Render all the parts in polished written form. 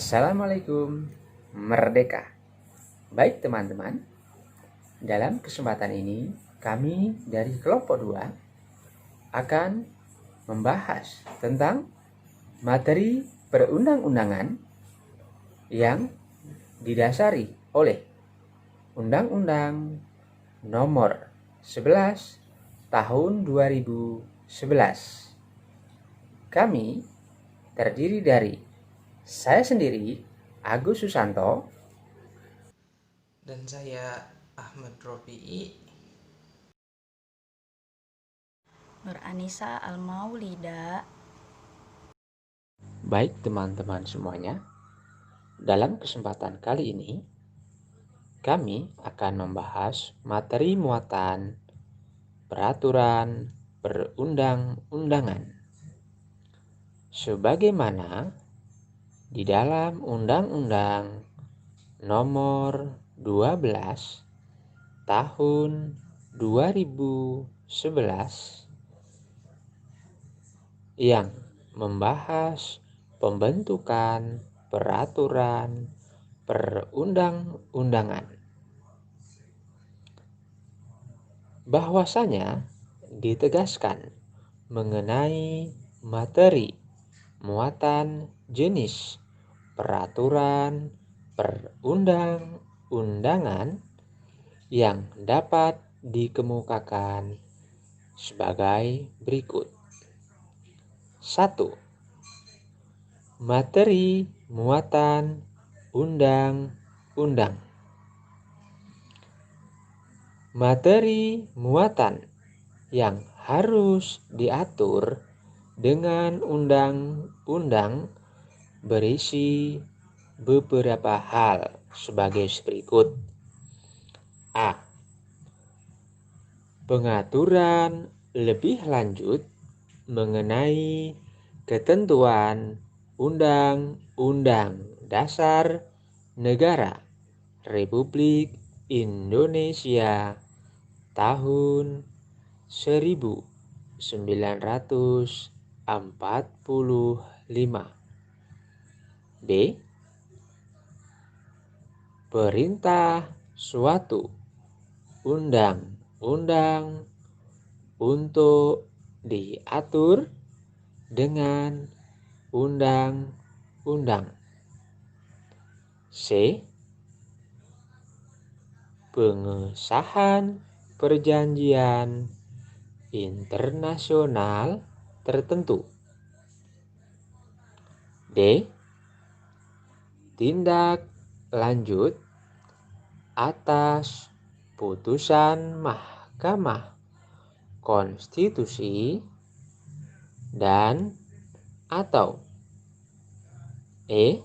Assalamualaikum, merdeka. Baik teman-teman, dalam kesempatan ini kami dari kelompok 2 akan membahas tentang materi perundang-undangan yang didasari oleh Undang-Undang Nomor 11 Tahun 2011. Kami terdiri dari saya sendiri, Agus Susanto, dan saya Ahmad Rofi'i, Nur Anissa Al-Maulida. Baik teman-teman semuanya, dalam kesempatan kali ini kami akan membahas materi muatan peraturan perundang-undangan sebagaimana di dalam Undang-Undang Nomor 12 Tahun 2011 yang membahas pembentukan peraturan perundang-undangan. Bahwasanya ditegaskan mengenai materi muatan jenis peraturan perundang-undangan yang dapat dikemukakan sebagai berikut. 1. Materi muatan undang-undang. Materi muatan yang harus diatur dengan undang-undang berisi beberapa hal sebagai berikut. A. Pengaturan lebih lanjut mengenai ketentuan Undang-Undang Dasar Negara Republik Indonesia tahun 1945. B. Perintah suatu undang-undang untuk diatur dengan undang-undang. C. Pengesahan perjanjian internasional tertentu. D. Tindak lanjut atas putusan Mahkamah Konstitusi dan atau E.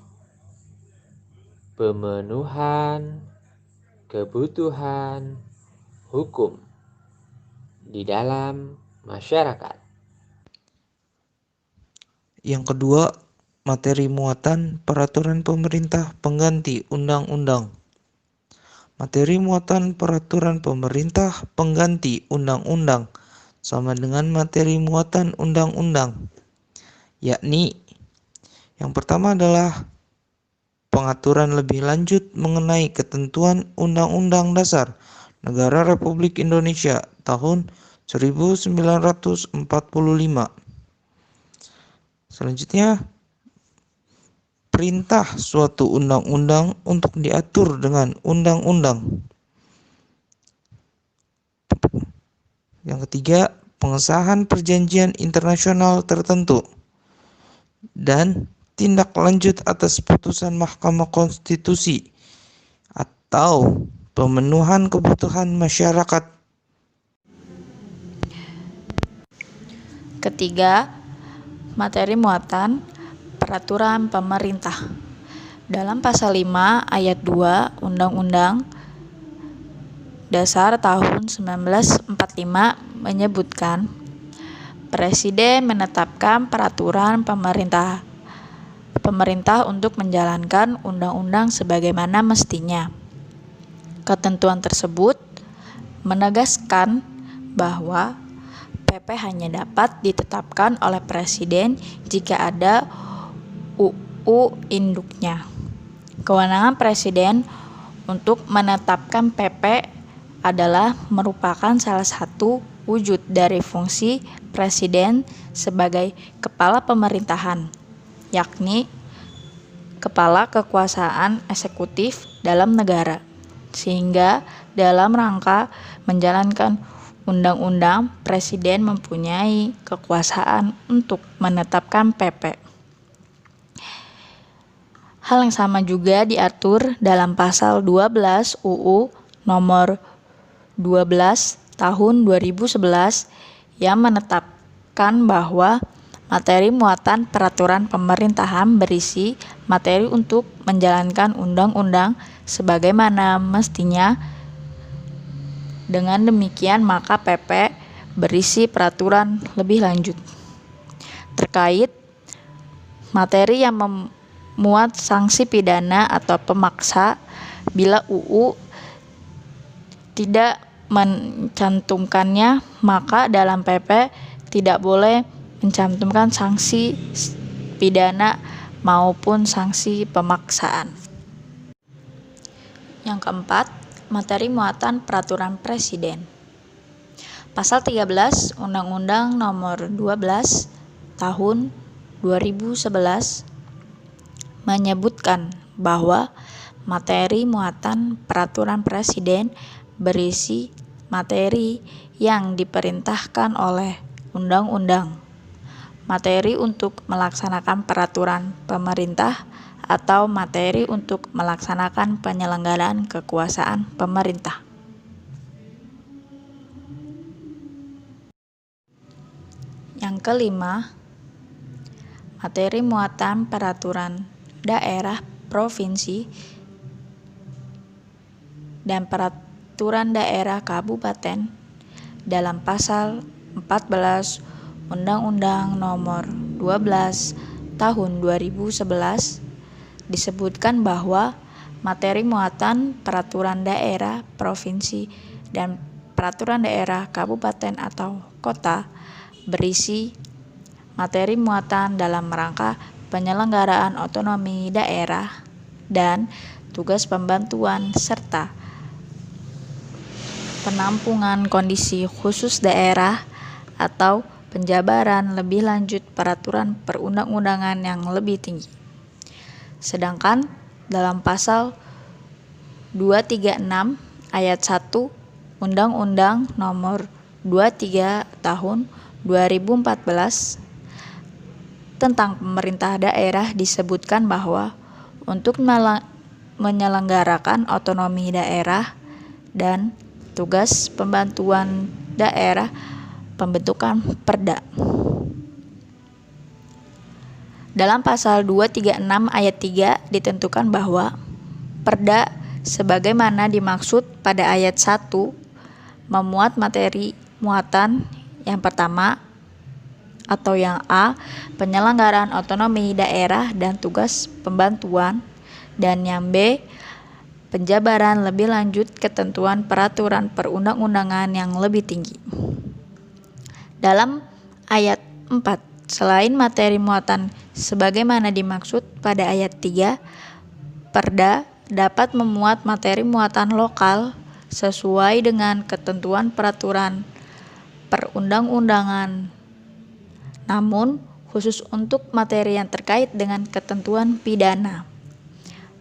Pemenuhan kebutuhan hukum di dalam masyarakat. Yang kedua, materi muatan peraturan pemerintah pengganti undang-undang. Materi muatan peraturan pemerintah pengganti undang-undang sama dengan materi muatan undang-undang, yakni yang pertama adalah pengaturan lebih lanjut mengenai ketentuan Undang-Undang Dasar Negara Republik Indonesia tahun 1945. Selanjutnya, perintah suatu undang-undang untuk diatur dengan undang-undang. Yang ketiga, pengesahan perjanjian internasional tertentu dan tindak lanjut atas putusan Mahkamah Konstitusi atau pemenuhan kebutuhan masyarakat. Ketiga, materi muatan peraturan pemerintah. Dalam pasal 5 ayat 2 Undang-Undang Dasar tahun 1945 menyebutkan Presiden menetapkan peraturan pemerintah untuk menjalankan undang-undang sebagaimana mestinya. Ketentuan tersebut menegaskan bahwa PP hanya dapat ditetapkan oleh Presiden jika ada UU induknya. Kewenangan Presiden untuk menetapkan PP adalah merupakan salah satu wujud dari fungsi Presiden sebagai kepala pemerintahan, yakni kepala kekuasaan eksekutif dalam negara, sehingga dalam rangka menjalankan undang-undang, Presiden mempunyai kekuasaan untuk menetapkan PP. Hal yang sama juga diatur dalam pasal 12 UU nomor 12 tahun 2011 yang menetapkan bahwa materi muatan peraturan pemerintahan berisi materi untuk menjalankan undang-undang sebagaimana mestinya. Dengan demikian maka PP berisi peraturan lebih lanjut terkait materi yang memuat sanksi pidana atau pemaksa bila UU tidak mencantumkannya, maka dalam PP tidak boleh mencantumkan sanksi pidana maupun sanksi pemaksaan. Yang keempat, materi muatan peraturan Presiden. Pasal 13 Undang-Undang Nomor 12 Tahun 2011 menyebutkan bahwa materi muatan peraturan Presiden berisi materi yang diperintahkan oleh undang-undang, materi untuk melaksanakan peraturan pemerintah, atau materi untuk melaksanakan penyelenggaraan kekuasaan pemerintah. Yang kelima, materi muatan peraturan daerah provinsi dan peraturan daerah kabupaten dalam pasal 14 Undang-Undang Nomor 12 Tahun 2011 disebutkan bahwa materi muatan peraturan daerah provinsi dan peraturan daerah kabupaten atau kota berisi materi muatan dalam rangka penyelenggaraan otonomi daerah dan tugas pembantuan serta penampungan kondisi khusus daerah atau penjabaran lebih lanjut peraturan perundang-undangan yang lebih tinggi. Sedangkan dalam pasal 236 ayat 1 Undang-Undang Nomor 23 Tahun 2014 tentang pemerintah daerah disebutkan bahwa untuk menyelenggarakan otonomi daerah dan tugas pembantuan daerah pembentukan Perda. Dalam pasal 236 ayat 3 ditentukan bahwa Perda sebagaimana dimaksud pada ayat 1 memuat materi muatan yang pertama atau yang A, penyelenggaraan otonomi daerah dan tugas pembantuan, dan yang B, penjabaran lebih lanjut ketentuan peraturan perundang-undangan yang lebih tinggi. Dalam ayat 4, selain materi muatan sebagaimana dimaksud pada ayat 3, Perda dapat memuat materi muatan lokal sesuai dengan ketentuan peraturan perundang-undangan. Namun, khusus untuk materi yang terkait dengan ketentuan pidana.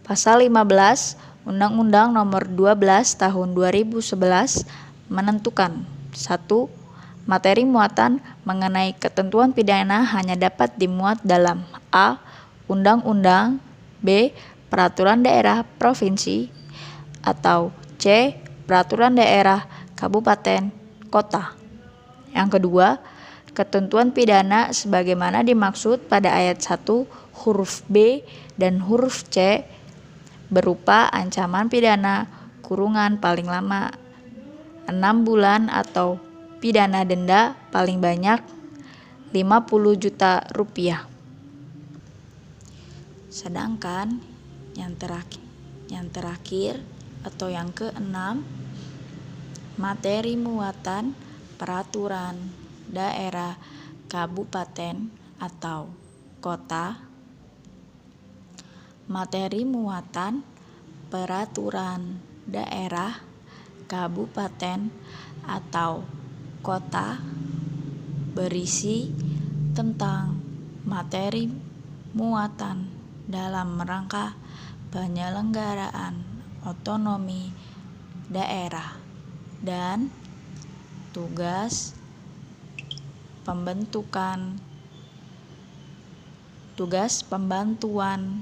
Pasal 15 Undang-Undang Nomor 12 Tahun 2011 menentukan 1. Materi muatan mengenai ketentuan pidana hanya dapat dimuat dalam A. Undang-undang, B. Peraturan daerah provinsi, atau C. Peraturan daerah kabupaten kota. Yang kedua, ketentuan pidana sebagaimana dimaksud pada ayat 1 huruf B dan huruf C berupa ancaman pidana kurungan paling lama 6 bulan atau pidana denda paling banyak 50 juta rupiah. Sedangkan yang terakhir atau yang keenam, materi muatan peraturan daerah kabupaten atau kota materi muatan peraturan daerah, kabupaten, atau kota berisi tentang materi muatan dalam rangka penyelenggaraan otonomi daerah dan tugas pembantuan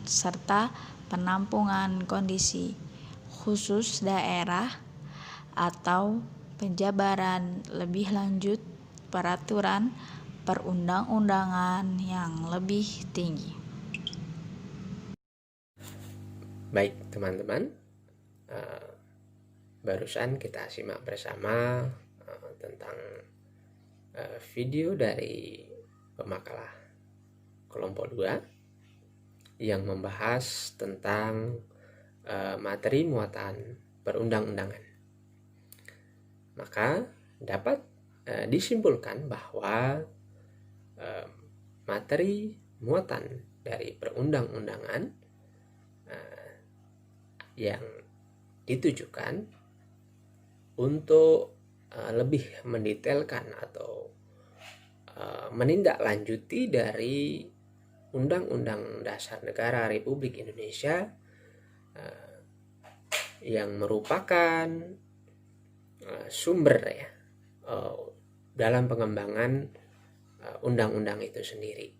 serta penampungan kondisi khusus daerah atau penjabaran lebih lanjut peraturan perundang-undangan yang lebih tinggi. Baik teman-teman, barusan kita simak bersama tentang video dari pemakalah kelompok 2 yang membahas tentang materi muatan perundang-undangan. Maka dapat disimpulkan bahwa materi muatan dari perundang-undangan yang ditujukan untuk lebih mendetailkan atau menindaklanjuti dari Undang-Undang Dasar Negara Republik Indonesia yang merupakan sumber dalam pengembangan undang-undang itu sendiri.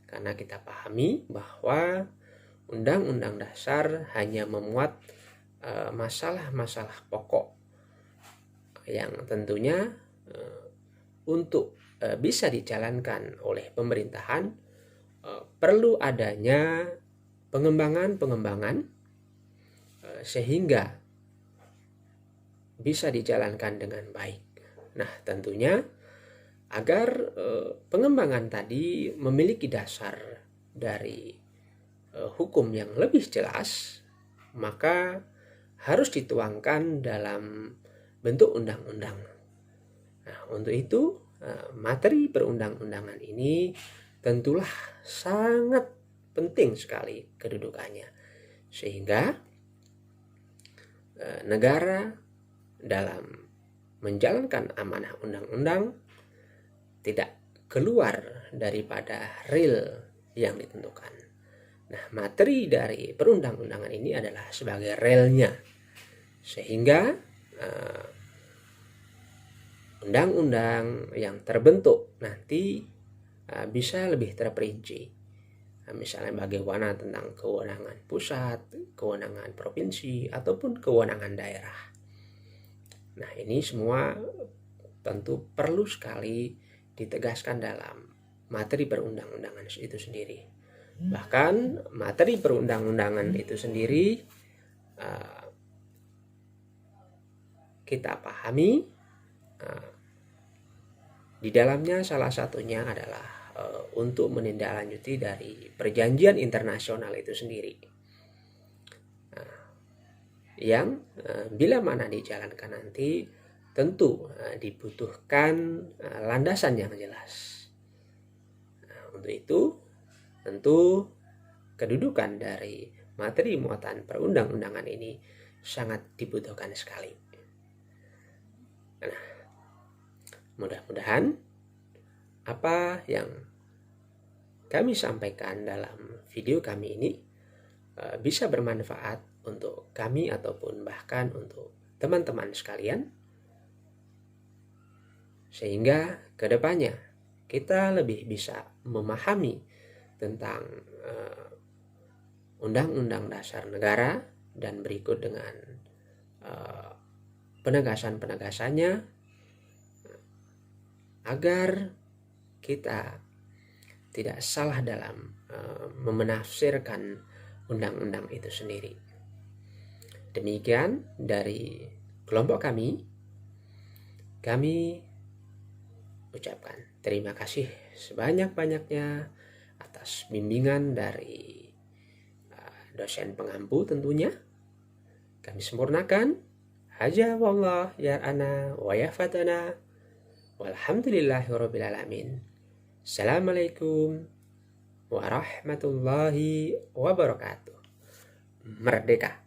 Karena kita pahami bahwa Undang-Undang Dasar hanya memuat masalah-masalah pokok yang tentunya untuk bisa dijalankan oleh pemerintahan perlu adanya pengembangan sehingga bisa dijalankan dengan baik. Nah, tentunya agar pengembangan tadi memiliki dasar dari hukum yang lebih jelas, maka harus dituangkan dalam bentuk undang-undang. Nah, untuk itu materi perundang-undangan ini tentulah sangat penting sekali kedudukannya, sehingga negara dalam menjalankan amanah undang-undang tidak keluar daripada real yang ditentukan. Nah, materi dari perundang-undangan ini adalah sebagai realnya, sehingga undang-undang yang terbentuk nanti bisa lebih terperinci. Misalnya bagaimana tentang kewenangan pusat, kewenangan provinsi, ataupun kewenangan daerah. Nah, ini semua tentu perlu sekali ditegaskan dalam materi perundang-undangan itu sendiri. Bahkan materi perundang-undangan itu sendiri kita pahami di dalamnya salah satunya adalah untuk menindaklanjuti dari perjanjian internasional itu sendiri, yang bila mana dijalankan nanti tentu dibutuhkan landasan yang jelas. Untuk itu tentu kedudukan dari materi muatan perundang-undangan ini sangat dibutuhkan sekali. Nah, mudah-mudahan apa yang kami sampaikan dalam video kami ini bisa bermanfaat untuk kami ataupun bahkan untuk teman-teman sekalian, sehingga kedepannya kita lebih bisa memahami tentang Undang-Undang Dasar Negara dan berikut dengan penegasan-penegasannya, agar kita tidak salah dalam menafsirkan undang-undang itu sendiri. Demikian dari kelompok kami ucapkan terima kasih sebanyak-banyaknya atas bimbingan dari dosen pengampu tentunya. Kami sempurnakan. Haja wallah ya ana wa ya fatana. Walhamdulillahirabbil alamin. Assalamualaikum warahmatullahi wabarakatuh. merdeka.